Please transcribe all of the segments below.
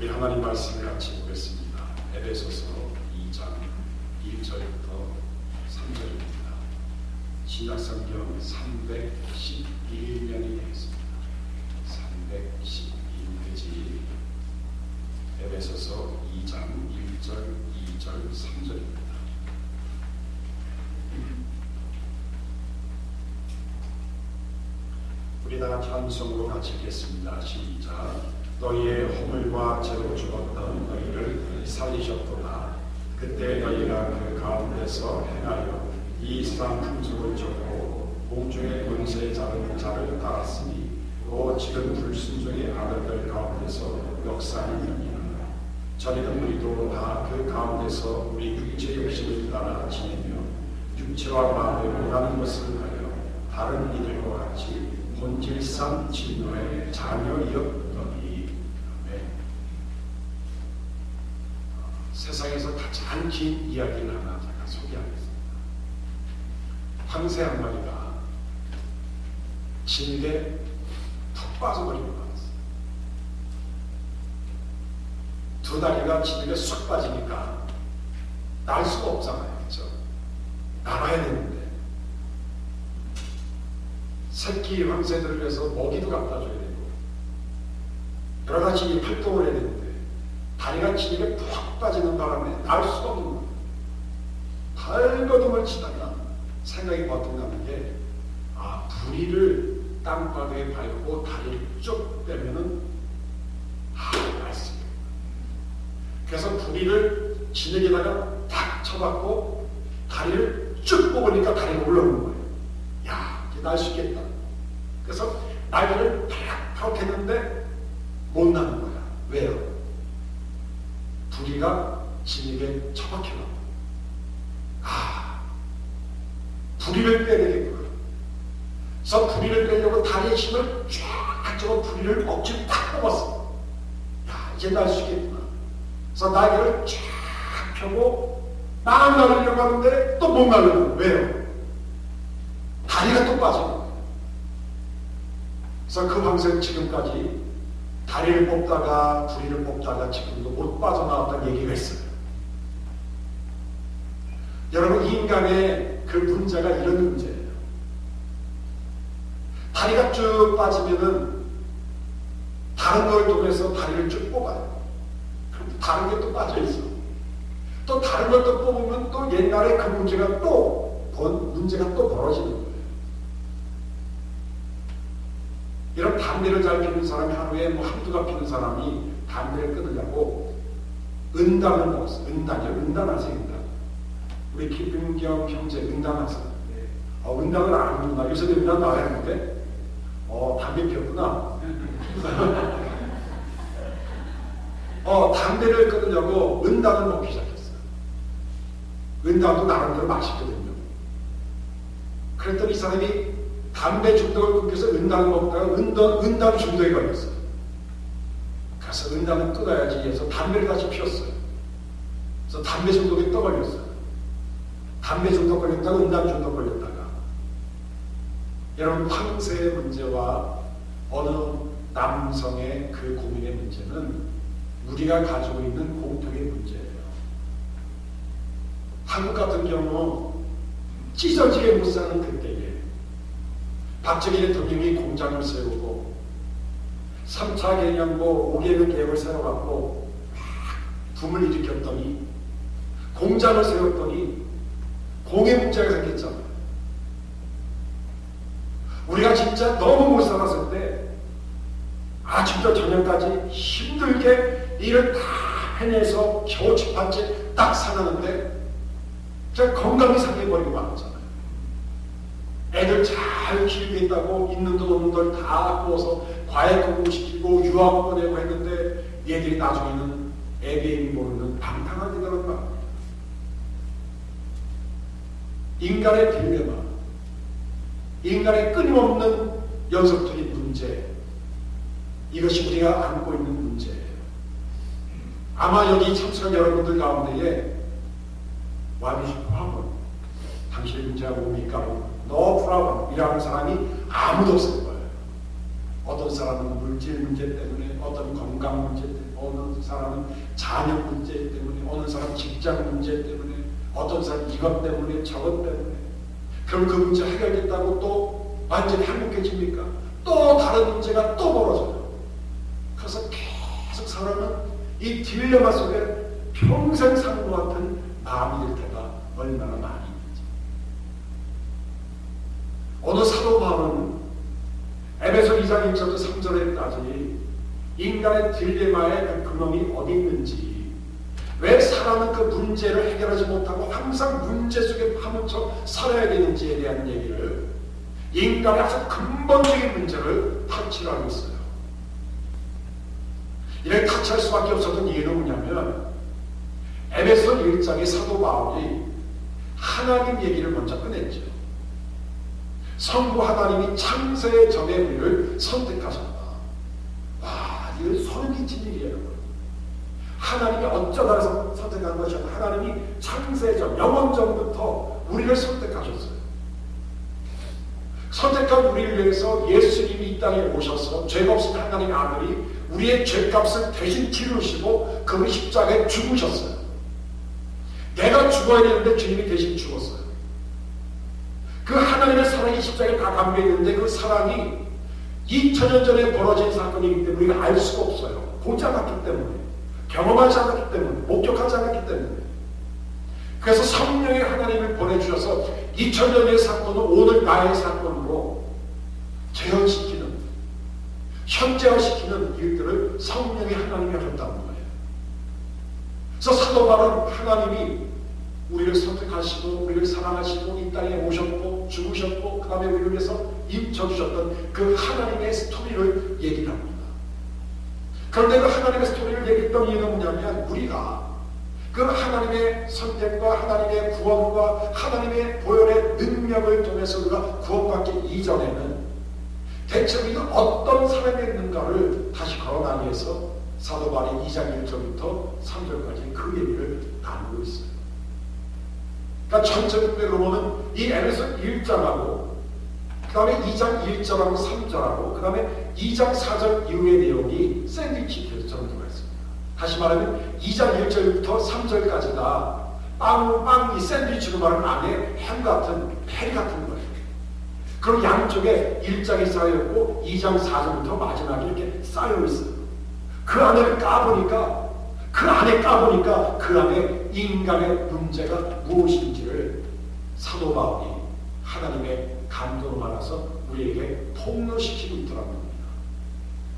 우리 하나님 말씀을 같이 보겠습니다. 에베소서 2장 1절부터 3절입니다. 신약성경 311면이 되겠습니다. 311페이지 에베소서 2장 1절, 2절, 3절입니다. 우리 다 같이 한 성으로 같이 읽겠습니다. 시작. 너희의 허물과 죄로 죽었던 너희를 살리셨도다. 그때 너희가 그 가운데서 행하여 이 세상 풍속을 쫓고 공중의 권세에 잡은 자를 따랐으니 또 지금 불순종의 아들들 가운데서 역사하느니라. 전에는 우리도 다 그 가운데서 우리 육체 욕심을 따라 지내며 육체와 마음에 원하는 것을 하여 다른 이들과 같이 본질상 진노의 자녀이었더니. 세상에서 가장 긴 이야기를 하나 제가 소개하겠습니다. 황새 한 마리가 진흙에 푹 빠져버리고 말았어요. 두 다리가 진흙에 쑥 빠지니까 날 수가 없잖아요. 그렇죠? 날아야 되는데 새끼 황새들을 위해서 먹이도 갖다 줘야 되고 여러 가지 활동을 해야 되는데 다리가 진흙에 푹 빠지는 바람에 날 수가 없는 거예요. 발버둥을 치다가 생각이 버뜩 나는 게 부리를 땅바닥에 밟고 다리를 쭉 빼면은 날 수 있어요. 그래서 부리를 진흙에다가 탁 쳐박고 다리를 쭉 뽑으니까 다리가 올라오는 거예요. 야, 이제 날 수 있겠다. 그래서 날개를 탁 했는데 못 나는 거야. 왜요? 부리가 진흙에 처박혀놨다. 부리를 빼야 되겠구나. 그래서 부리를 빼려고 다리의 힘을 쫙 저거 부리를 억지로 탁 뽑았어. 야, 이제 날 수 있겠구나. 그래서 날개를 쫙 펴고 막 날으려고 하는데 또 못 날르는 거예요. 왜요? 다리가 또 빠지는 거예요. 그래서 그 황새는 지금까지 다리를 뽑다가 부리를 뽑다가 지금도 못 빠져나왔다는 얘기가 있어요. 여러분, 인간의 그 문제가 이런 문제예요. 다리가 쭉 빠지면은 다른 걸 통해서 다리를 쭉 뽑아요. 그럼 다른 게 또 빠져있어. 또 다른 걸 또 뽑으면 또 옛날에 그 문제가 또 벌어지는 거예요. 이런 담배를 잘 피우는 사람이 하루에 한두가 피우는 사람이 담배를 끊으려고 은단을 먹었어요. 은단 아세요? 은단. 우리 김병경 형제 은단 아세요? 은단을 안 하는구나. 요새도 은단 나왔는데 담배 피웠구나. 담배를 끊으려고 은단을 먹기 시작했어요. 은단도 나름대로 맛있거든요. 그랬더니 이 사람이 담배 중독을 끊겨서 은단을 먹다가 은단 중독에 걸렸어요. 그래서 은단을 끊어야지 해서 담배를 다시 피웠어요. 그래서 담배 중독에 또 걸렸어요. 담배 중독 걸렸다가 은단 중독 걸렸다가. 여러분, 황새의 문제와 어느 남성의 그 고민의 문제는 우리가 가지고 있는 공통의 문제예요. 한국 같은 경우 찢어지게 못 사는 그때에 박정희 대통령이 공장을 세우고 3차 개념고 5개년 계획을 세워갖고 붐을 일으켰더니 공장을 세웠더니 공해 문제가 생겼잖아요. 우리가 진짜 너무 못 살았을 때 아침부터 저녁까지 힘들게 일을 다 해내서 겨우 집 한 채 딱 사놨는데 제가 건강이 상해버리고 말았잖아요. 애들 잘 키우겠다고 있는 돈 없는 돈 다 구워서 과외 공부시키고 유학 보내고 했는데 얘들이 나중에는 애비애비 모르는 방탕한 데다는 말입니다. 인간의 딜레마, 인간의 끊임없는 연속적인 문제, 이것이 우리가 안고 있는 문제예요. 아마 여기 참석한 여러분들 가운데에 What is your problem? 당신의 문제가 뭡니까? No problem 이라는 사람이 아무도 없을 거예요. 어떤 어떤 사람은 물질 문제 때문에, 어떤 건강 문제 때문에, 어느 사람은 자녀 문제 때문에, 어느 사람은 직장 문제 때문에, 어떤 사람은 이것 때문에 저것 때문에. 그럼 그 문제 해결됐다고 또 완전히 행복해집니까? 또 다른 문제가 또 벌어져요. 그래서 계속 사람은 이 딜레마 속에 평생 사는 것 같은 마음이 들 때가 얼마나 많이 있는지. 어느 사도 바울은 에베소 2장 1절부터 3절에까지 인간의 딜레마의 그 근원이 어디 있는지, 왜 사람은 그 문제를 해결하지 못하고 항상 문제 속에 파묻혀 살아야 되는지에 대한 얘기를, 인간의 아주 근본적인 문제를 타치하고 있어요. 이렇게 타치할 수밖에 없었던 이유는 뭐냐면, 에베소 1장의 사도 바울이 하나님 얘기를 먼저 꺼냈죠. 성부 하나님이 창세의 전에 우리를 선택하셨다. 와, 이거 소름 끼친 일이에요. 하나님이 어쩌다 해서 선택한 것이 아니라 하나님이 창세 전, 영원 전부터 우리를 선택하셨어요. 선택한 우리를 위해서 예수님이 이 땅에 오셔서 죄가 없은 하나님의 아들이 우리의 죄값을 대신 치르시고 그분이 십자가에 죽으셨어요. 내가 죽어야 되는데 주님이 대신 죽었어요. 그 하나님의 사랑이 십자가에 다 담겨있는데 그 사랑이 2000년 전에 벌어진 사건이기 때문에 우리가 알 수가 없어요. 보지 않았기 때문에, 경험하지 않았기 때문에, 목격하지 않았기 때문에. 그래서 성령의 하나님을 보내주셔서 2000년의 사건을 오늘 나의 사건으로 재현시키는, 현재화시키는 일들을 성령의 하나님이 하셨다는 거예요. 그래서 사도 바울은 하나님이 우리를 선택하시고 우리를 사랑하시고 이 땅에 오셨고 죽으셨고 그 다음에 우리를 위해서 입혀주셨던 그 하나님의 스토리를 얘기를 합니다. 그런데 그 하나님의 스토리를 얘기했던 이유는 뭐냐면, 우리가 그 하나님의 선택과 하나님의 구원과 하나님의 보혈의 능력을 통해서 우리가 구원받기 이전에는 대체 우리가 어떤 사람이었는가를 다시 걸어나기 위해서 사도 바울이 2장 1절부터 3절까지 그 얘기를 나누고 있어요. 그러니까 전체적으로 보면 이 에베소 1장하고 그 다음에 2장 1절하고 3절하고 그 다음에 2장 4절 이후의 내용이 샌드위치 결정으로 들어가 있습니다. 다시 말하면 2장 1절부터 3절까지가 빵이 샌드위치로 말하면 안에 햄 같은 패리 같은 거예요. 그럼 양쪽에 1장이 쌓여있고 2장 4절부터 마지막에 이렇게 쌓여있어요. 그 안에 까보니까 그 안에 인간의 문제가 무엇인지를 사도 바울이 하나님의 감동을 받아서 우리에게 폭로시키고 있더라는 겁니다.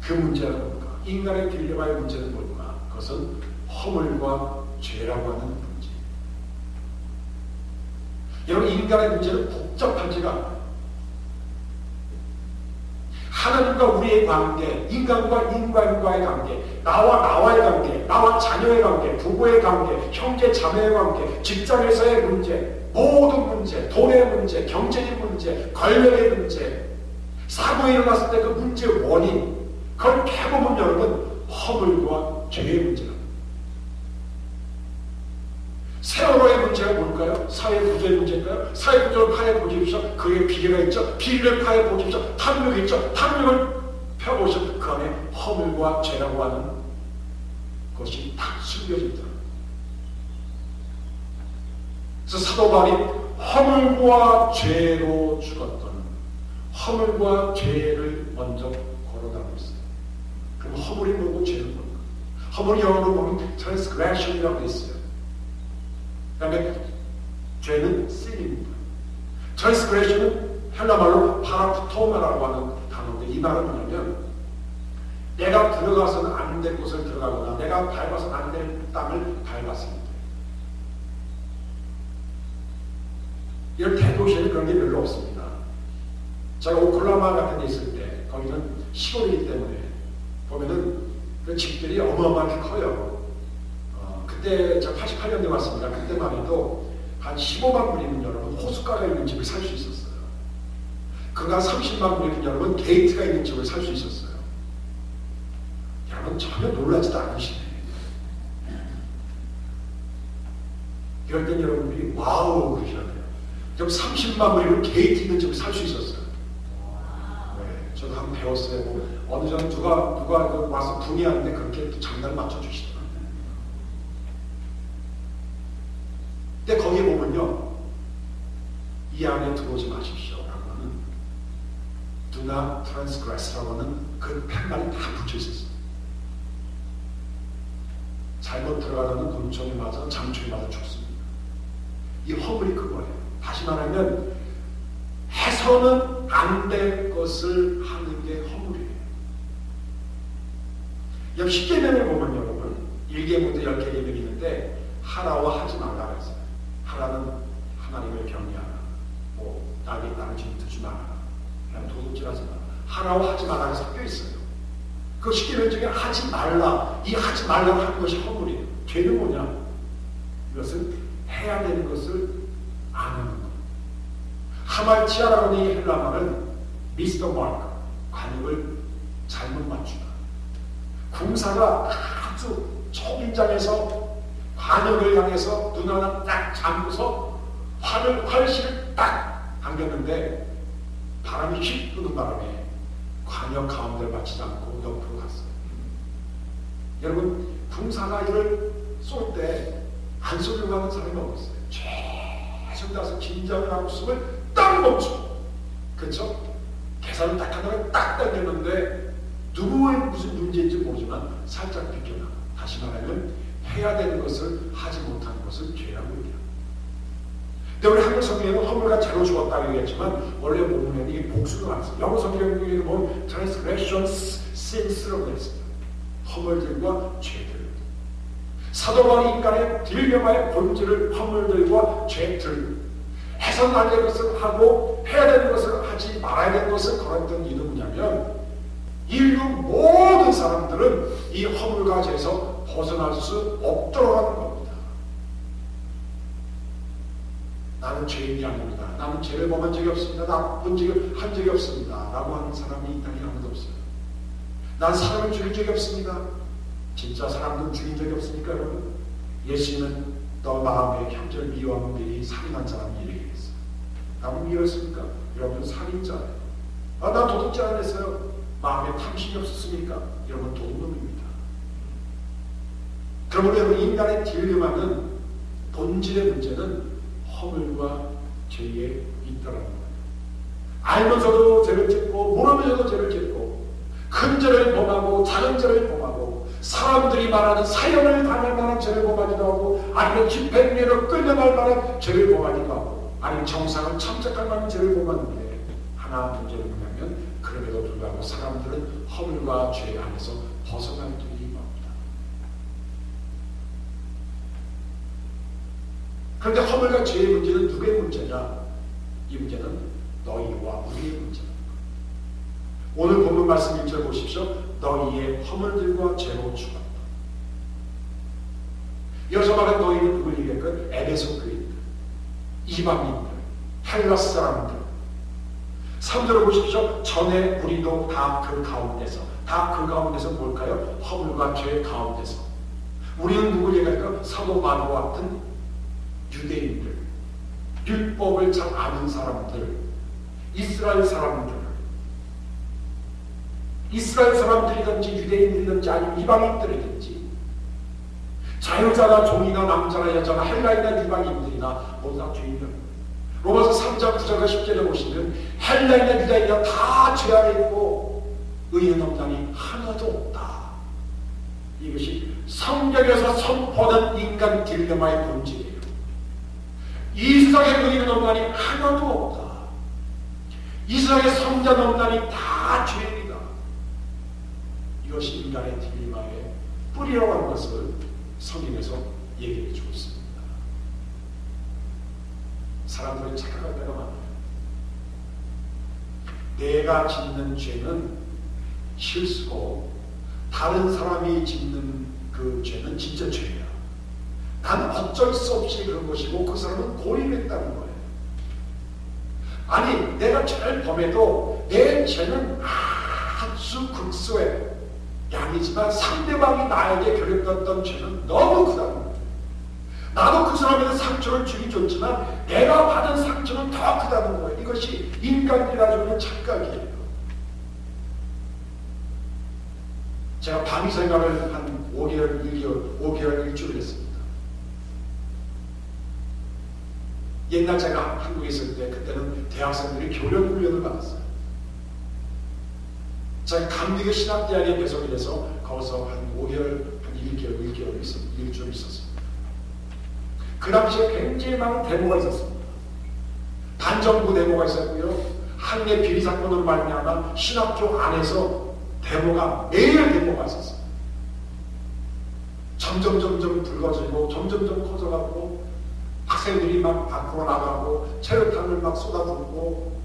그 문제는 뭔가? 인간의 딜레마의 문제는 뭔가? 그것은 허물과 죄라고 하는 문제. 여러분, 인간의 문제는 복잡하지가 않아요. 하나님과 우리의 관계, 인간과 인간과의 관계, 나와의 관계, 나와 자녀의 관계, 부부의 관계, 형제 자매의 관계, 직장에서의 문제, 모든 문제, 돈의 문제, 경제의 문제, 권력의 문제, 사고가 일어났을 때 그 문제의 원인, 그걸 캐보면 여러분 허물과 죄의 문제입니다. 세월호의 문제가 뭘까요? 사회구조의 문제일까요? 사회구조를 파헤보십시오. 그의 비리가 있죠. 비리를 파헤보십시오. 탐욕이 있죠. 탐욕을 펴보십시오. 그 안에 허물과 죄라고 하는 것이 다 숨겨져 있다. 그래서 사도 바울이 허물과 죄로 죽었던, 허물과 죄를 먼저 거론하고 있어요. 그럼 허물이 뭐고 죄는 뭘까? 허물이 영어로 보면 transgression이라고 있어요. 그 다음에 죄는 sin입니다. transgression은 헬라말로 파라푸토마라고 하는 단어인데, 이 말은 뭐냐면 내가 들어가서는 안 될 곳을 들어가거나 내가 밟아서는 안 될 땅을 밟았습니다. 이런 대도시에는 그런 게 별로 없습니다. 제가 오클라호마 같은 데 있을 때, 거기는 시골이기 때문에 보면은 그 집들이 어마어마하게 커요. 그때 제가 88년도에 왔습니다. 그때만 해도 한 15만 불이면 여러분 호숫가가 있는 집을 살 수 있었어요. 그가 30만 불이면 여러분 게이트가 있는 집을 살 수 있었어요. 여러분 전혀 놀라지도 않으시네. 이럴 땐 여러분들이 와우 그러셔야 돼요. 그럼 30만 불이면 게이트 있는 집을 살 수 있었어요. 네. 저도 한번 배웠어요. 뭐 어느 정도 누가 그 와서 분이하는데 그렇게 또 장단을 맞춰주시더라고요. 근데 거기에 보면요, 이 안에 들어오지 마십시오라고 하는 Do not transgress라고 하는 그 팻말이 다 붙여 있었어요. 잘못 들어가려면 곤충에 맞아 장충에 맞아 죽습니다. 이 허물이 그거예요. 다시 말하면 해서는 안 될 것을 하는 게 허물이에요. 여기 10계명을 보면 여러분 1계명도 10개 계명이 있는데 하라와 하지 말라고 했어요. 하라는 하나님을 경외하라, 뭐 나를 질투지 마라, 그냥 도둑질하지 마라. 하라와 하지 말라고 섞여 있어요. 그 10계명 중에 하지 말라, 이 하지 말라고 하는 것이 허물이에요. 죄는 뭐냐? 이것은 해야 되는 것을 안 하는 것. 하말치아라고 하는 이 헬라 말은 미스터 마크, 관역을 잘못 맞추다. 궁사가 아주 초긴장에서 관역을 향해서 눈 하나 딱 잠고서 활실을 딱 당겼는데 바람이 휙 부는 바람에 관역 가운데를 맞추지 않고 옆으로 갔어요. 여러분, 궁사가 이를 쏠 때 안 쏘려고 하는 사람이 없었어요. 계속 나서 긴장을 하고 숨을 딱 멈추고, 그렇죠? 계산을 딱 하다가 딱 당겼는데 누구의 무슨 문제인지 모르지만 살짝 비켜나. 다시 말하면 해야 되는 것을 하지 못하는 것을 죄라고 얘기합니다. 근데 우리 한글 성경에는 허물과 죄로 죽었다고 얘기했지만 원래 본문에는 이게 복수가 나왔어요. 영어 성경에 보면 transgressions, sins라고 했습니다. 허물들과 죄들. 사도 바울이 인간의 딜레마의 본질을 허물들과 죄들, 해서는 안 되는 것을 하고 해야 되는 것을 하지 말아야 되는 것을 걸었던 이유는 뭐냐면 인류 모든 사람들은 이 허물과 죄에서 벗어날 수 없도록 하는 겁니다. 나는 죄인이 아닙니다. 나는 죄를 범한 적이 없습니다. 나쁜 한 적이 없습니다. 라고 하는 사람이 이 땅에 아무도 없어요. 난 사람을 죽인 적이 없습니다. 진짜 사람들 죽인 적이 없습니까, 여러분? 예수님은 너 마음에 형제를 미워하는 일이 살인한 사람이 이렇게 했어요. 나는 미워했습니까? 여러분 살인자예요. 나 도둑질 안 했어요. 마음에 탐심이 없었습니까? 여러분 도둑놈입니다. 그러므로 여러분 인간의 딜레마는 본질의 문제는 허물과 죄에 있더라는 거예요. 알면서도 죄를 짓고 모르면서도 죄를 짓고 큰 죄를 범하고 작은 죄를 범하고 사람들이 말하는 사형을 당할 만한 죄를 범하기도 하고 아니면 집행유예로 끌려갈 만한 죄를 범하기도 하고 아니면 정상을 참작할 만한 죄를 범하는데 하나 문제는 뭐냐면 그럼에도 불구하고 사람들은 허물과 죄 안에서 벗어날 길이 없다. 그런데 허물과 죄의 문제는 누구의 문제냐? 이 문제는 너희와 우리의 문제다. 오늘 본문 말씀 1절 보십시오. 너희의 허물들과 죄로 죽었다. 여기서 말한 너희는 누굴 얘기할까요? 에베소 교인들, 이방인들, 헬라스 사람들. 3절을 보십시오. 전에 우리도 다 그 가운데서 뭘까요? 허물과 죄 가운데서. 우리는 누굴 얘기할까요? 사도 바울과 같은 유대인들, 율법을 잘 아는 사람들, 이스라엘 사람들이든지 유대인들이든지 아니면 이방인들이든지 자유자나 종이나 남자나 여자나 헬라인이나 이방인들이나 모두 다 죄인입니다. 로마서 3장 9절과 10절에 보시면 헬라인이나 유다인이나 다 죄 안에 있고 의인 없다니 하나도 없다. 이것이 성경에서 선포하는 인간 딜레마의 본질이에요. 이 세상에 의인은 없다니 하나도 없다. 이 세상에 성자는 없다니 다 죄입니다. 이것이 인간의 딜레마의 뿌리라고 하는 것을 성경에서 얘기해 주고 있습니다. 사람들이 착각할 때가 많아요. 내가 짓는 죄는 실수고 다른 사람이 짓는 그 죄는 진짜 죄야. 나는 어쩔 수 없이 그런 것이고 그 사람은 고립했다는 거예요. 아니 내가 죄를 범해도 내 죄는 아주 극소해 양이지만 상대방이 나에게 겪었던 죄는 너무 크다는 거예요. 나도 그 사람에게 상처를 주기 좋지만 내가 받은 상처는 더 크다는 거예요. 이것이 인간이라는 착각이에요. 제가 방위 생활을 한 5개월, 5개월, 일주일 했습니다. 옛날 제가 한국에 있을 때 그때는 대학생들이 교련 훈련을 받았어요. 제가 감리교 신학대학에 배송이 돼서 거기서 한 5개월, 한 1개월, 일주일 있었습니다. 그 당시에 굉장히 많은 데모가 있었습니다. 반정부 데모가 있었고요. 학내 비리 사건으로 말미암아 신학교 안에서 데모가 매일 데모가 있었어요. 점점 붉어지고 점점 커져가고 학생들이 막 밖으로 나가고 체류탄을 막 쏟아붓고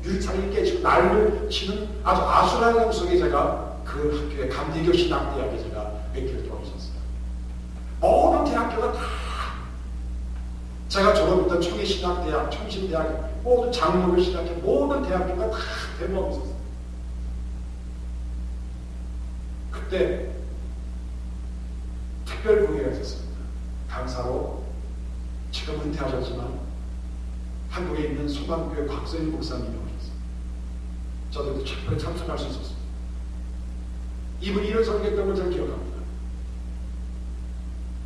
유리창이 깨지고 난리를 치는 아주 아수라의 양속에 제가 그 학교에 감리교 신학대학에 제가 몇 개월 동안 있었어요. 모든 대학교가 다 제가 졸업했던 청해신학대학, 청신대학, 모든 장로교 신학교, 모든 대학교가 다 데모하고 있었어요. 그때 특별부회가 있었습니다. 강사로 지금 은퇴하셨지만 한국에 있는 소망교회 곽선희 목사님이 오셨어요. 저도 특별히 참석할 수 있었습니다. 이분이 이런 설교했던 걸 잘 기억합니다.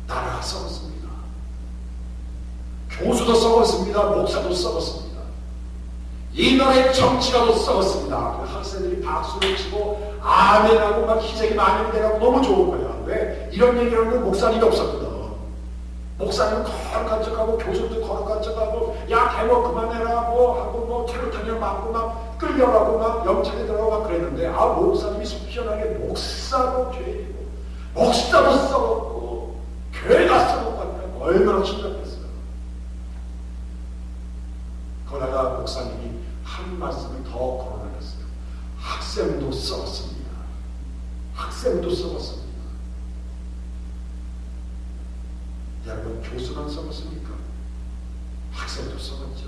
나라가 썩었습니다. 교수도 썩었습니다. 목사도 썩었습니다. 이 나라의 정치가 도 썩었습니다. 그 학생들이 박수를 치고 아멘하고 막 희생이 많이 돼가고 너무 좋은 거야. 왜? 이런 얘기를 하는 목사님이 없었거든. 목사님은 거룩한 척하고 교수도 거룩한 척하고 야 대모 그만해라 하고 뭐 체류탄을 맞고 막 끌려가고 막 영창에 들어가고 막 그랬는데 목사님이 속 시원하게 목사도 죄이고 목사도 썩었고 교회가 썩었고 하니까 얼마나 심각했어요. 거기다가 목사님이 한 말씀을 더 거론하셨어요. 학생도 썩었습니다. 학생도 썩었습니다. 여러분 교수만 썩었습니까? 학생도 썩었죠.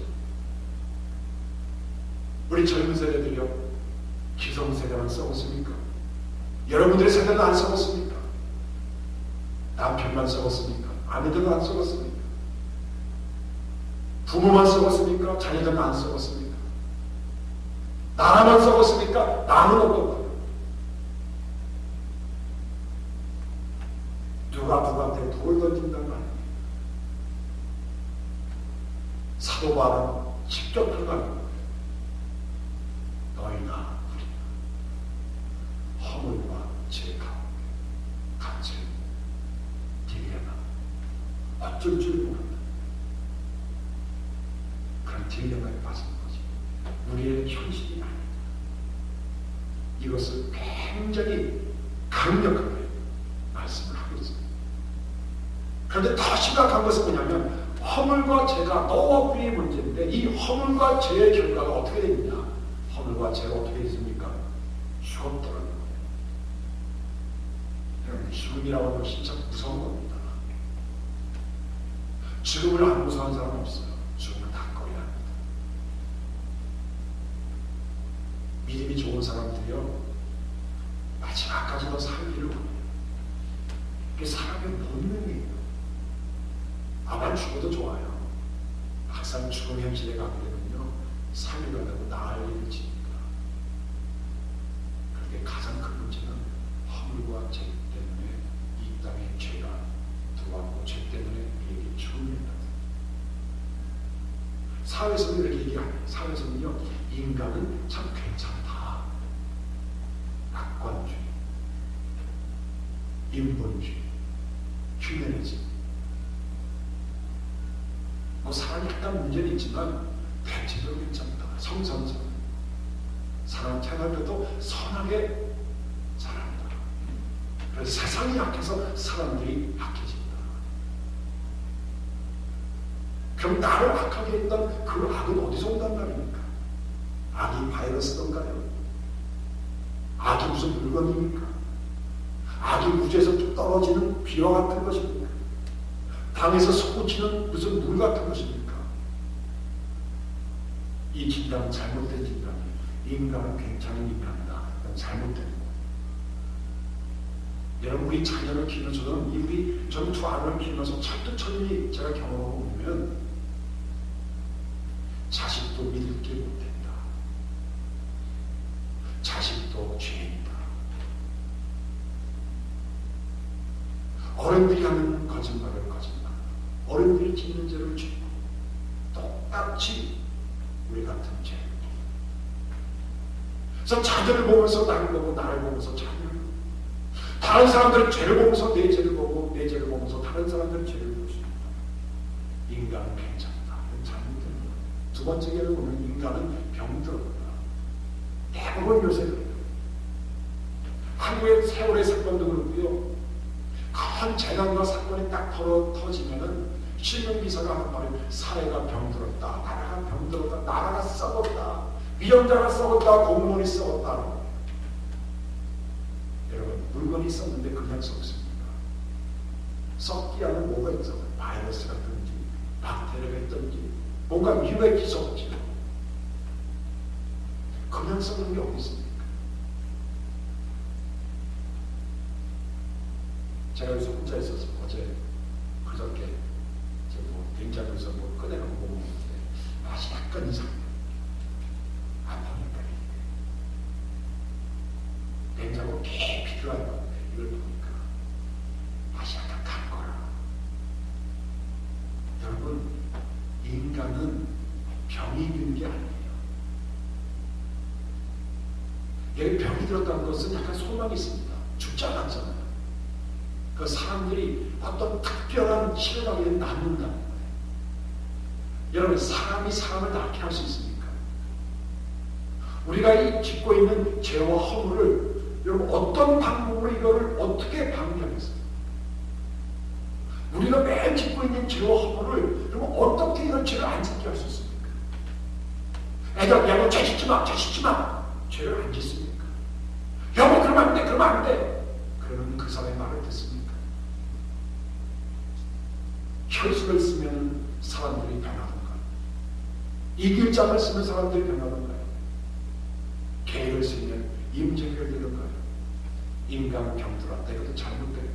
우리 젊은 세대들이요, 기성세대만 썩었습니까? 여러분들의 세대는 안 썩었습니까? 남편만 썩었습니까? 아내들은 안 썩었습니까? 부모만 썩었습니까? 자녀들은 안 썩었습니까? 나라만 썩었습니까? 나는 어떤가요? 누구한테 돌 던진단 말이에요. 사도 바울은 직접 들어가는 너희나 우리나 허물과 죄 가운데 갇혀 딜레마 어쩔 줄 모른다. 그런 딜레마에 빠진 거지. 우리의 현실이 아니다. 이것을 굉장히 강력하게 말씀을 하고 있습니다. 그런데 더 심각한 것은 뭐냐면 허물과 죄가 너와 우리의 문제인데 이 허물과 죄의 결과가 어떻게 됩니까? 허물과 죄가 어떻게 있습니까? 죽었더라는 거예요. 여러분, 죽음이라고 하는 것이 참 무서운 겁니다. 죽음을 안 무서워하는 사람은 없어요. 죽음을 다 꺼려야 합니다. 믿음이 좋은 사람들이요, 마지막까지도 살기를 원해요. 그게 사람의 본능이에요. 난 죽어도 좋아요. 막상 죽음 현실에 가게 되면요, 살려가려고 난리를 치니까. 그런데 가장 큰 문제는 허물과 죄 때문에 이 땅에 죄가 들어왔고 죄 때문에 우리에게 죽음이 있다. 사회에서는 이렇게 얘기합니다. 사회에서는요, 인간은 참 괜찮다. 낙관주의, 인본주의, 휴메니즘. 사람이 약간 문제는 있지만 대체적으로 괜찮다. 성선선. 사람 태어날 때도 선하게 자랍니다. 그래서 세상이 약해서 사람들이 약해진다. 그럼 나를 악하게 했던 그 악은 어디서 온단 말입니까? 악이 바이러스던가요? 악이 무슨 물건입니까? 악이 우주에서 뚝 떨어지는 비와 같은 것입니까? 땅에서 솟구치는 무슨 물 같은 것입니까? 이 진단은 잘못된 진단이에요. 인간은 괜찮은 인간이다. 그건 잘못된 거예요. 여러분, 우리 자녀를 키우면서는 우리 전 두 아들을 키우면서 철두철미 제가 경험하고 보면 자식도 믿을 게 못된다. 자식도 죄인이다. 어른들이 하는 거짓말을 거짓말, 어른들이 짓는 죄를 짓고 똑같이 우리 같은 죄. 그래서 자들을 보면서 나를 보고, 나를 보면서 자들을 보고, 다른 사람들은 죄를 보면서 내 죄를 보고, 내 죄를 보면서 다른 사람들은 죄를 볼 수 있다. 인간은 괜찮다. 잘못된 거야. 두 번째 예를 보면 인간은 병들었다. 대부분 요새 그래요. 한국의 세월의 사건도 그렇고요. 큰 재난과 사건이 딱 터지면은 신문기사가 하는 말이 사회가 병들었다, 나라가 병들었다, 나라가 썩었다, 위원자가 썩었다, 공무원이 썩었다. 여러분, 물건이 썩는데 그냥 썩습니까? 썩기 안에 뭐가 있어? 바이러스 같든지 박테리아가 있든지 뭔가 유해기 썩지요. 그냥 썩는 게 어디 있습니까? 제가 여기서 혼자 있어서 어제 그저께 냉장고에서 뭐 꺼내놓고 먹는데 맛이 약간 이상해요. 안 보니까 냉장고 깊이 들어가 있는데 이걸 보니까 맛이 약간 간 거라. 여러분, 인간은 병이 있는 게 아니에요. 여기 병이 들었다는 것은 약간 소망이 있습니다. 죽지 않았잖아요. 그 사람들이 어떤 특별한 치료가 되면 낫는다는 거예요. 여러분, 사람이 사람을 낫게 할 수 있습니까? 우리가 이 짓고 있는 죄와 허물을 여러분 어떤 방법으로 이거를 어떻게 방지하겠어요? 우리가 매일 짓고 있는 죄와 허물을 여러분 어떻게 이걸 죄를 안 짓게 할 수 있습니까? 애들 야너 죄 짓지 마, 죄 짓지 마. 죄를 안 짓습니까? 여보 그러면 안 돼, 그러면 안 돼. 그러면 그 사람의 말을 듣습니까? 혈수를 쓰면 사람들이 변하던가, 이길장을 쓰면 사람들이 변하던가요? 계획을 쓰면 이 문제 해결되던가요? 인간은 병들었다. 이것도 잘못된 거예요.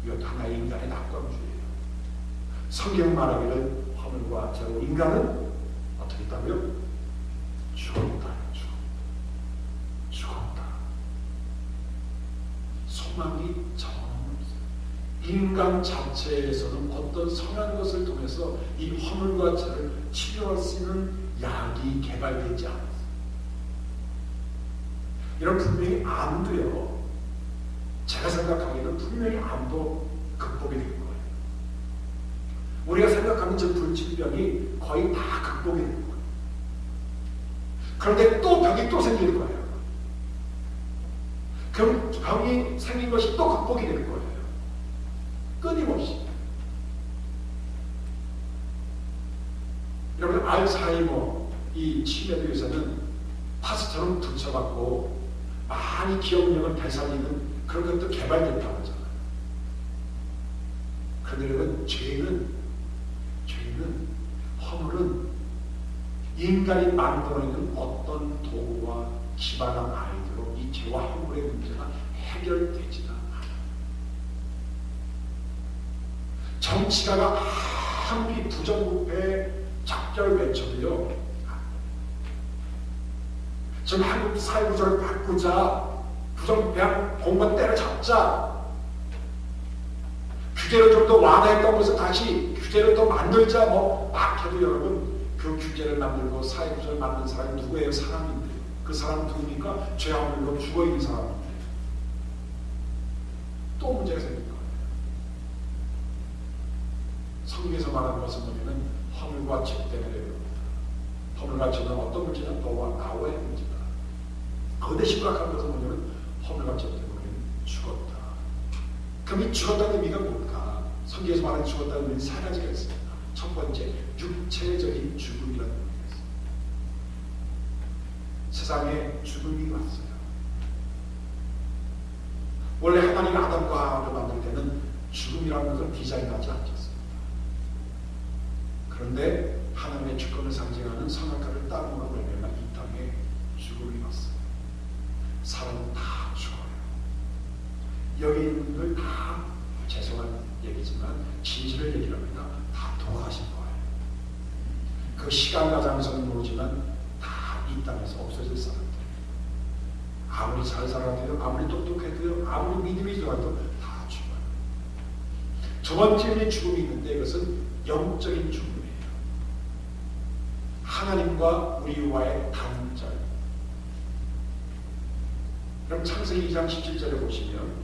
이것도 하나의 인간의 낙관주의예요. 성경 말하기를 허물과 죄로 인간은 어떻게 했다고요? 죽었다. 죽었다. 소망이 전혀 없어요. 인간 자체에서는 어떤 선한 것을 통해서 이 허물과 죄를 치료할 수 있는 약이 개발되지 않았어요. 이런 분명히 암도요. 제가 생각하기에는 분명히 암도 극복이 될 거예요. 우리가 생각하는 저 불치병이 거의 다 극복이 될 거예요. 그런데 또 병이 또 생길 거예요. 그럼 병이 생긴 것이 또 극복이 될 거예요. 끊임없이. 여러분, 알츠하이머 이 치매로 요새는 파스처럼 붙여갖고 많이 기억력을 되살리는 그런 것도 개발됐다고 하잖아요. 그런데 여러분, 죄는 허물은 인간이 만들어내는 어떤 도구와 기반한 아이디어로 이 죄와 허물의 문제가 해결되지는 않아요. 정치가가 아무리 부정부패 작별 외쳐도요, 지금 한국 사회구조를 바꾸자, 부정부패한 공무원 때려잡자, 규제를 좀 더 완화했던 것을 다시 규제를 더 만들자, 뭐 막 해도 여러분, 그 규제를 만들고 사회구조를 만든 사람이 누구예요? 사람인데. 그 사람은 누굽니까? 죄와 물로 죽어있는 사람인데. 또 문제가 생길 거예요. 성경에서 말하는 것은 뭐냐면 허물과 죄 때문에 허물과 죄는 어떤 문제냐? 너와 나와의 문제다. 그런데 심각한 것은 뭐냐면 허물과 죄 때문에 죽었다. 그럼 이 죽었다는 의미가 뭘까? 성경에서 말하는 죽었다는 의미는 세 가지가 있습니다. 첫 번째, 육체적인 죽음이라는 의미가 있습니다. 세상에 죽음이 왔어요. 원래 하나님이 아담과 하와를 만들 때는 죽음이라는 것을 디자인하지 않았습니다. 그런데 하나님의 주권을 상징하는 선악과를 따름으로 말미암아 이 땅에 죽음이 왔어요. 사람은 다 죽어요. 여기 있는 분들 다, 죄송한 얘기지만 진실을 얘기합니다. 다 돌아가신 거예요. 그 시간과 장소는 모르지만 다 이 땅에서 없어질 사람들. 아무리 잘 살아도요, 아무리 똑똑해도요, 아무리 믿음이 좋아도 다 죽어요. 두 번째 죽음이 있는데 이것은 영적인 죽음이에요. 하나님과 우리와의 단절. 그럼 창세기 2장 17절에 보시면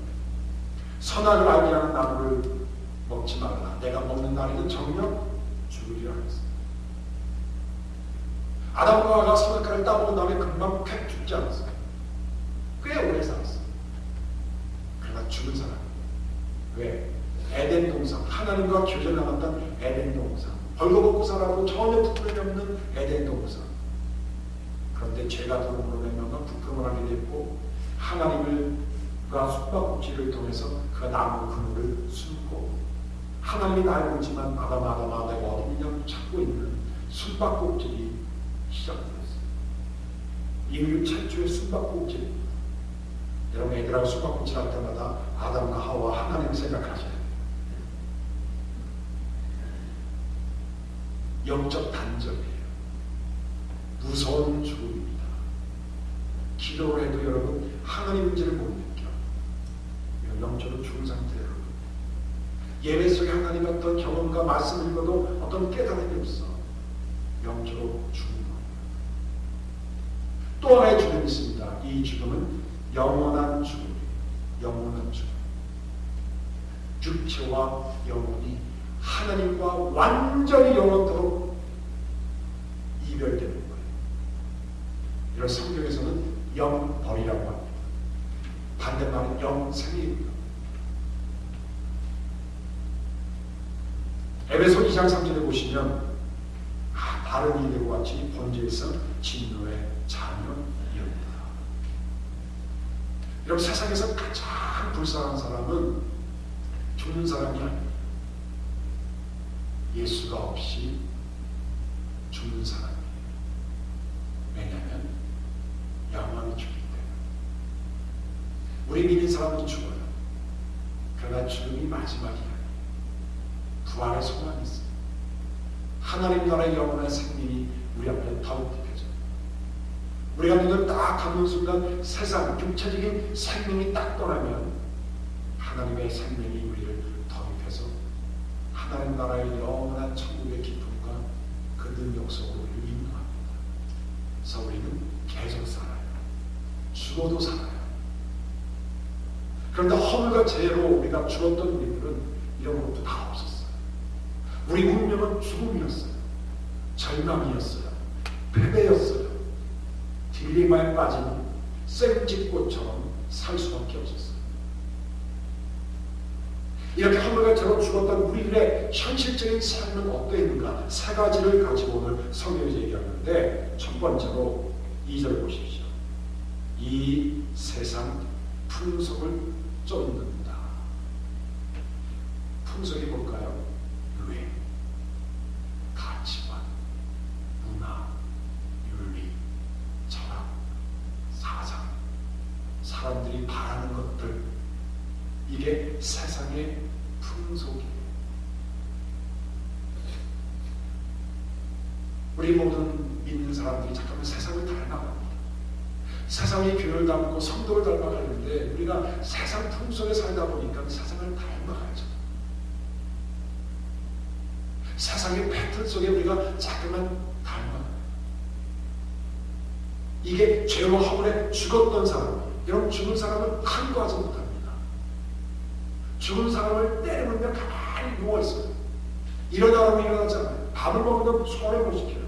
선악을 알게 하는 나무를 먹지 말라. 내가 먹는 날에는 정녕 죽으리라 했습니다. 아담과 하와가 선악과를 따먹은 다음에 금방 쾌 죽지 않았어요. 꽤 오래 살았어요. 그러나 죽은 사람. 왜? 에덴 동산, 하나님과 교제 나갔던 에덴 동산, 벌거벗고 살아도 전혀 부끄러움이 없는 에덴 동산. 그런데 죄가 들어옴으로 인하여 부끄러움을 하게 됐고 하나님과 숨바꼭질을 통해서 그 나무 그물을 숨고 하나님이 날 보지만 아담아 내가 어디 있냐고 찾고 있는 숨바꼭질이 시작되었어요. 인류 최초의 숨바꼭질. 여러분 애들하고 숨바꼭질 할 때마다 아담과 하와 하나님 생각하셔야 돼요. 영적 단절이에요. 무서운 죽음입니다. 기도를 해도 여러분 하나님인지를 못 느껴. 영적으로 죽은 상태예요. 예배 속에 하나님의 어떤 경험과 말씀을 읽어도 어떤 깨달음이 없어. 영적으로 죽은 거예요. 또 하나의 죽음이 있습니다. 이 죽음은 영원한 죽음이에요. 영원한 죽음. 육체와 영혼이 하나님과 완전히 영원토록 이별되는 거예요. 이런 성경에서는 영벌이라고 합니다. 반대말은 영생입니다. 에베소 2장 3절에 보시면 다른 이들과 같이 본질상 진노의 자녀이었다. 여러분 세상에서 가장 불쌍한 사람은 죽는 사람이 아닙니다. 예수가 없이 죽는 사람이에요. 왜냐하면 영원히 죽기 때문에. 우리 믿는 사람은 죽어요. 그러나 죽음이 마지막이 아니에요. 부활의 소망이 있어요. 하나님 나라의 영원한 생명이 우리 앞에 더욱 펴져요. 우리가 눈을 딱 감는 순간 세상 육체적인 생명이 딱 떠나면 하나님의 생명이 우리를 더욱해서 하나님 나라의 영원한 천국의 기쁨과 그 능력 속으로 우리를 인도합니다. 그래서 우리는 계속 살아요. 죽어도 살아요. 그런데 허물과 죄로 우리가 죽었던 우리들은 이런 것도 다 없었어요. 우리 운명은 죽음이었어요. 절망이었어요. 패배였어요. 딜레마에 빠진 생쥐꽃처럼 살 수밖에 없었어요. 이렇게 허물과 죄로 죽었던 우리들의 현실적인 삶은 어떠했는가? 세 가지를 가지고 오늘 성경에서 얘기하는데 첫 번째로 2절 보십시오. 이 세상 풍속을 쫓는다. 풍속이 뭘까요? 유행, 가치관, 문화, 윤리, 철학, 사상, 사람들이 바라는 것들, 이게 세상의 풍속이에요. 우리 모든 믿는 사람들이 잠깐만 세상을 닮아갑니다. 세상이 교회를 닮고 성도를 닮아가는데 우리가 세상 풍속에 살다 보니까 세상을 닮아가죠. 세상의 패턴 속에 우리가 자꾸만 닮아가요. 이게 죄와 허물에 죽었던 사람이에요. 여러분 죽은 사람은 간과하지 못합니다. 죽은 사람을 때리면 가만히 누워있어요. 일어나라고 일어나잖아요. 밥을 먹으면 소화를 못 시켜요.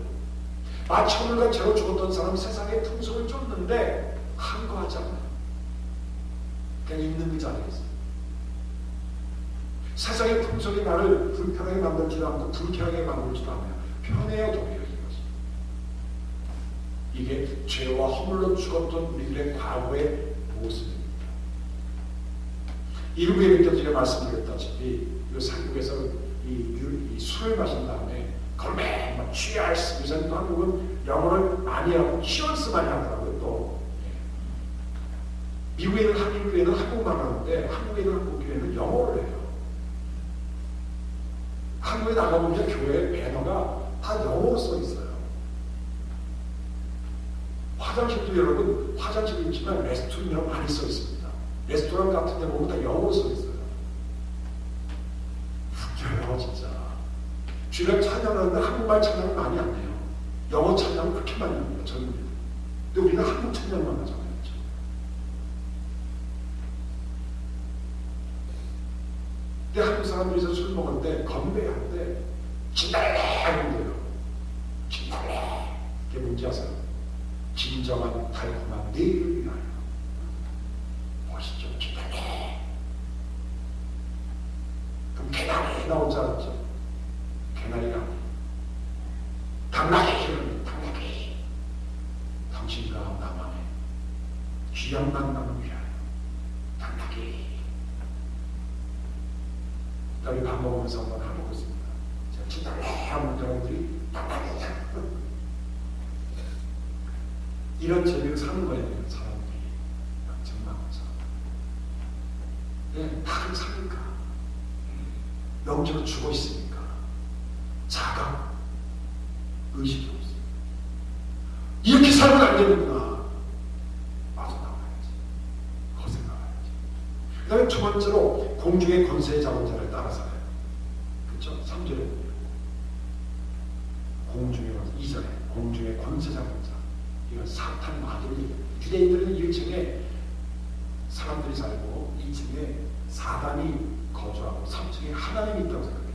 마치 허물과 죄로 죽었던 사람은 세상의 풍속을 쫓는데 간과하지 않아요. 그냥 있는 그 자리에 있어요. 세상의 풍속이 나를 불편하게 만들지도 않고 불쾌하게 만들지도 않아요. 편해요, 도리어 이것이. 이게 죄와 허물로 죽었던 우리들의 과거의 모습입니다. 일부 예배때 말씀드렸다시피 이 한국에서 이 술을 마신 다음에 걸매 막 취할스, 요새는 또 한국은 영어를 많이 하고 취얼스 많이 하더라고요. 또 미국에 있는 한인교회는 한국말 하는데 한국에 있는 한국교회는 영어를 해요. 한국에 나가보면 교회 배너가 다 영어로 써 있어요. 화장실도 여러분 화장실이 있지만 레스토랑이라고 많이 써 있습니다. 레스토랑 같은 데 보면 다 영어로 써 있어요. 주일날 찬양하는데 한국말 찬양을 많이 안 해요. 영어 찬양을 그렇게 많이 합니다. 젊은이들. 근데 우리가 한국 찬양만 하잖아요. 그렇죠? 근데 한국 사람들이 술 먹을 때 건배할 때 진달래 하는데요. 진달래. 그게 뭔지 아세요? 진정한 달콤한 내일을 위하여. 멋있죠? 진달래. 그럼 개나리 나올 줄 알았죠? 개나리가 당나귀, 당나귀. 당신과 나만의 귀한 만남을 위하여 당나귀. 그다음에 밥 먹으면서 한번 하고 있습니다. 제가 진달래 하면 여러분들이 당나귀. 이런 재미로 사는 거예요, 사람들이. 정말 네, 다들 사니까. 영적으로 죽어 있으니까. 자각, 의식이 없어요. 이렇게 살면 안 되는구나. 빠져나와야지. 거기서 나와야지. 그 다음에 두 번째로, 공중의 권세의 잡은 자를 따라 살아요. 그렇죠? 3절에 보면. 공중의 권세, 2절에 공중의 권세 잡은 자. 이건 사탄 아들이, 유대인들은 1층에 사람들이 살고 2층에 사단이 거주하고 3층에 하나님이 있다고 생각했어요.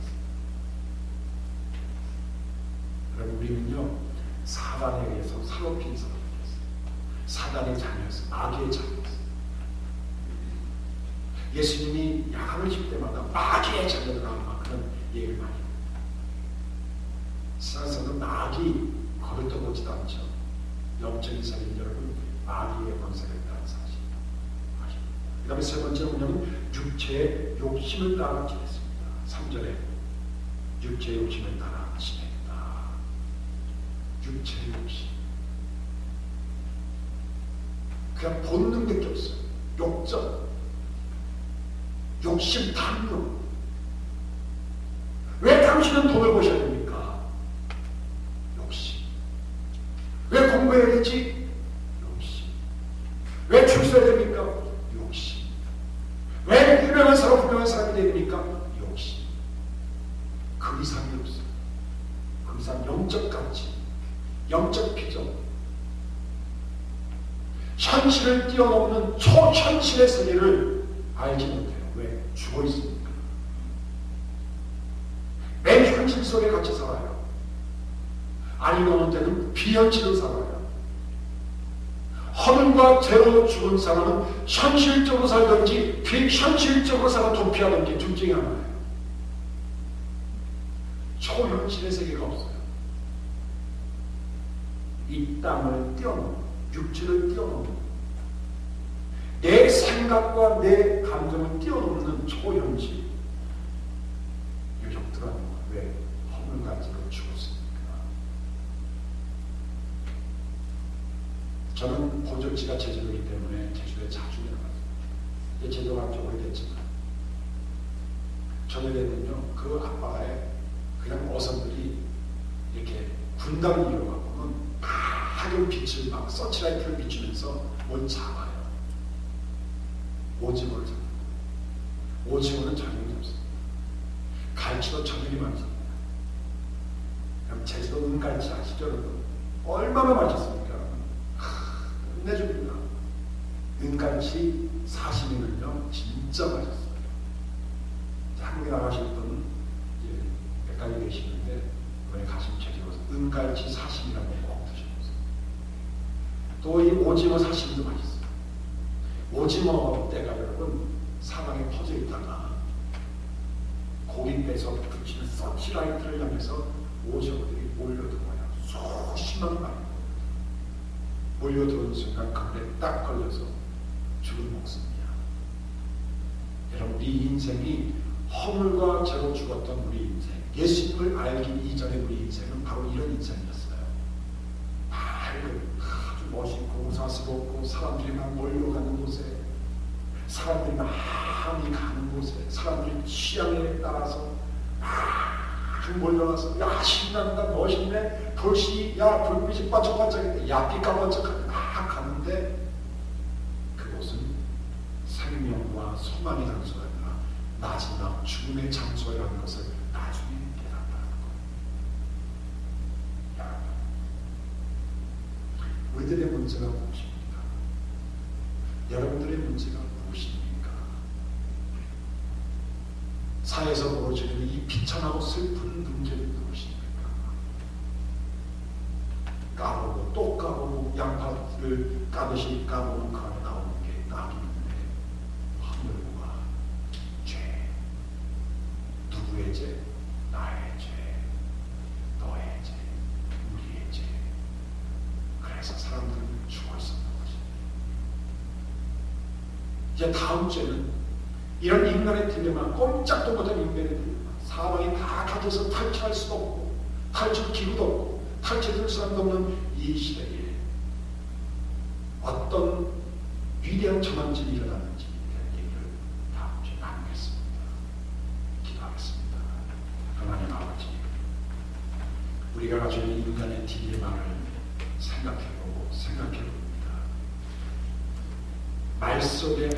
그럼 우리는요, 사단에 의해서 사로잡힌 사람이었어요. 사단의 자녀였어요. 마귀의 자녀였어요. 예수님이 야간을 때마다 마귀의 자녀들아 그런 얘기를 많이 해요. 세상에서는 마귀 거를 보지도 않죠. 영적인 살인 여러분, 마귀의 권세가 있다는 사실 아십니다. 그 다음에 세 번째 뭐냐면 육체의 욕심을 따라 지냈습니다. 3절에 육체의 욕심을 따라 지냈다. 육체의 욕심. 그냥 본능밖에 없어요. 욕정, 욕심, 탐욕. 왜 당신은 돈을 버셔야 됩니까? 욕심. 왜 공부해야 되지? 욕심. 왜 출세해야 됩니까? 욕심. 왜 유명한 사람, 훌륭한 사람이 돼야 됩니까? 욕심. 그 이상이 없어요. 그 이상 영적 가치, 영적 비전, 현실을 뛰어넘는 초현실의 세계를 알지 못해요. 왜? 죽어 있으니까. 맨 현실 속에 갇혀 살아요. 아니면 어느 때는 비현실을 살아요. 허물과 죄로 죽은 사람은 현실적으로 살든지 비현실적으로 살아 도피하든지 둘 중에 하나예요. 초현실의 세계가 없어요. 이 땅을 뛰어넘는, 육체를 뛰어넘는, 내 생각과 내 감정을 뛰어넘는 초현실. 유적 들어가는 거예요. 왜? 허물과 죄로 죽었습니까? 저는 고적지가 제주도이기 때문에 제주도에 자주 내려갔어요. 이제 제주도가 좀 오래됐지만 저녁에는요, 그 앞바다에 그냥 어선들이 이렇게 군단을 이루어갖고는 밝은 빛을 막 서치라이트를 비추면서 뭘 잡아요. 오징어를 잡아요. 오징어는 저녁에 잡습니다. 갈치도 저녁에 많이 잡니다. 그럼 제주도 은갈치 아시죠, 여러분? 얼마나 맛있습니까? 끝내줍니다. 은갈치 사시미는요, 진짜 맛있어요. 한국에 나가실 분은 몇 가지 계시는데, 이번에 가시면 제주도에서 은갈치 사시미라고 꼭 드셔보세요. 또 이 오징어 사시미도 맛있어요. 오징어 때가 여러분 사방에 퍼져 있다가 고기 빼서 붙이는 서치라이트를 향해서 오징어들이 몰려들어와요. 수십만 마리 몰려들어오는 순간 그물에 딱 걸려서 죽을 먹습니다. 여러분, 우리 인생이 허물과 죄로 죽었던 우리 인생, 예수님을 알기 이전의 우리 인생은 바로 이런 인생이었어요. 밝은, 아주 멋있고 우사스럽고 사람들이 막 몰려가는 곳에, 사람들이 많이 가는 곳에, 사람들이 취향에 따라서 막 몰려가서, 야 신난다, 멋있네, 불씨, 야 불빛이 반짝반짝인데, 야 빛 까반짝하게 막 가는데, 그곳은 생명과 소망의 장소가 아니라 마지막 죽음의 장소라는 것을 나중에 깨닫다는 거예요. 그들의 문제가 무엇입니까? 여러분들의 문제가 무엇입니까? 사회에서 벌어지는 이 비참하고 슬픈 문제는 무엇입니까? 까보고 또 까보고 양파를 까듯이 까보면 그 안에 나오는 게 낙인인데 허물과 죄. 누구의 죄? 나의 죄, 너의 죄, 우리의 죄. 그래서 사람들은 죽어 있었던 것입니다. 이제 다음 죄는 이런 인간의 딜레마, 꼼짝도 못한 인간의 딜레마, 사방이 다 갇혀서 탈출할 수도 없고 탈출 기구도 없고 탈출할 사람도 없는 이 시대에 어떤 위대한 전환점이 일어났는지 대한 얘기를 다음 주에 나누겠습니다. 기도하겠습니다. 하나님 아버지, 우리가 가지고 있는 인간의 딜레마를 생각해봅니다. 말 속에